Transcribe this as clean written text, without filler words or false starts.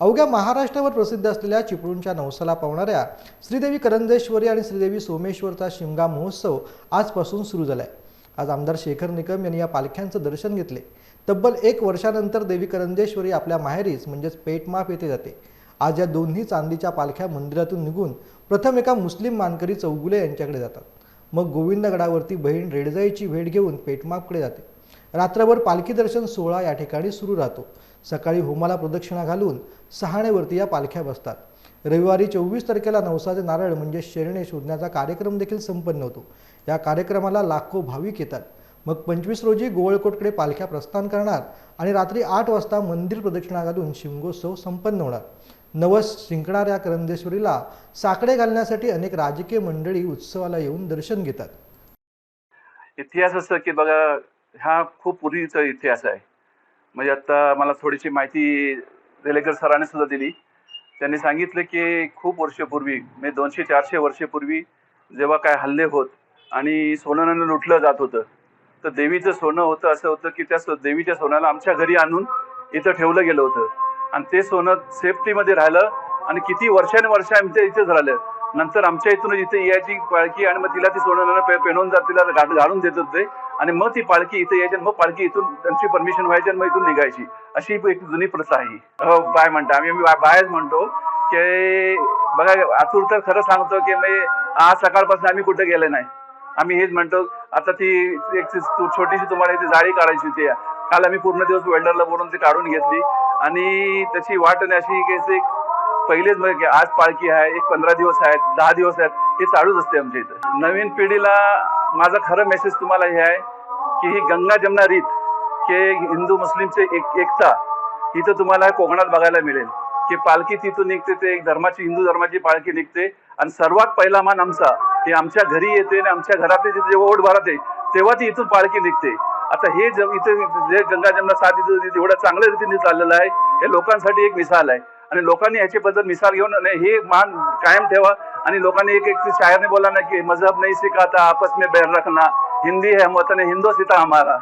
अवघ्या महाराष्ट्रावर प्रसिद्ध असलेल्या चिपळूणच्या नवसाला पावणाऱ्या श्रीदेवी करंजेश्वरी आणि श्रीदेवी सोमेश्वरचा शिमगा महोत्सव आजपासून सुरू झालाय। आज आमदार शेखर निकम यांनी या पालख्यांचं दर्शन घेतले। तब्बल 1 वर्षानंतर देवी करंजेश्वरी आपल्या माहेरीच म्हणजेच पेठमाप येथे जाते। आज या दोन्ही चांदीच्या पालख्या मंदिरातून निघून प्रथम एका मुस्लिम मानकरी चौगुले यांच्याकडे जातात, मग गोविंदगडावरती बहीण रेडजाईची भेट घेऊन पेठमापकडे जाते। रात्रभर पालखी दर्शन सोहळा या ठिकाणी सुरू राहतो। सकाळी होमाला प्रदक्षिणा घालून सहाणेवरती या पालख्या बसतात। रविवारी 24 तारखेला नवसाचे नारळ म्हणजे शेरणे शोधण्याचा कार्यक्रम देखील संपन्न होतो। या कार्यक्रमाला लाखो भाविक येतात। मग 25 रोजी गोवळकोटकडे पालख्या प्रस्थान करणार आणि रात्री 8 वाजता मंदिर प्रदक्षिणा घालून शिमगोत्सव संपन्न होणार। नवस जिंकणाऱ्या करंजेश्वरीला साकडे घालण्यासाठी अनेक राजकीय मंडळी उत्सवाला येऊन दर्शन घेतात। इतिहास असं की बघा, हा खूप पूर्वीचा इतिहास आहे। म्हणजे आता मला थोडीशी माहिती रेलेकर सरांनी सुद्धा दिली। त्यांनी सांगितलं की खूप वर्षापूर्वी, म्हणजे 200-400 वर्षापूर्वी जेव्हा काय हल्ले होत आणि सोनं लुटलं जात होतं, तर देवीचं सोनं होतं, असं होतं की त्या देवीच्या सोन्याला आमच्या घरी आणून इथं ठेवलं गेलं होतं आणि ते सोनं सेफ्टीमध्ये राहिलं आणि किती वर्षानुवर्ष आमच्या इथेच राहिलं। नंतर आमच्या इथून इथे यायची पालखी आणि मग तिला ती सोनं पेनवून जात तिला घालून देत होते आणि मग ती पालखी इथे यायची आणि मग पालखी इथून त्यांची परमिशन व्हायची आणि मग इथून निघायची। अशी एक जुनी प्रथा आहे। हो, बाय म्हणता आम्ही बायच म्हणतो की बघा, आतुर तर खरं सांगतो की आज सकाळपासून आम्ही कुठे गेले नाही। आम्ही हेच म्हणतो। आता ती एक छोटीशी तुम्हाला इथे जाळी काढायची होती, काल आम्ही पूर्ण दिवस वेल्डरला बोलून ती काढून घेतली आणि त्याची वाट अशी की पहिलेच म्हणजे आज पालखी आहे, एक 15 दिवस आहेत, 10 दिवस आहेत, हे चालूच असते आमच्या इथं। नवीन पिढीला माझा खरं मेसेज तुम्हाला हे आहे की ही गंगा जमुना रीत की हिंदू मुस्लिमचे एकता इथं तुम्हाला कोकणात बघायला मिळेल की पालखी तिथून निघते, ते एक धर्माची, हिंदू धर्माची पालखी निघते आणि सर्वात पहिला मान आमचा हे आमच्या घरी येते आणि आमच्या घरातले जेव्हा ओढ भरत आहे तेव्हा ती इथून पालखी निघते। आता हे इथे जे गंगा जमुना साथ इथं एवढ्या चांगल्या रीतीने चाललेलं आहे, हे लोकांसाठी एक मिसाल आहे आणि लोकांनी ह्याच्याबद्दल मिसाल घेऊन हे मान कायम ठेवा। आणि लोकांनी एक शायरने बोला ना की मजहब नहीं सिखाता आपस में बैर रखना, हिंदी है हम वतन हिंदो सिता हमारा।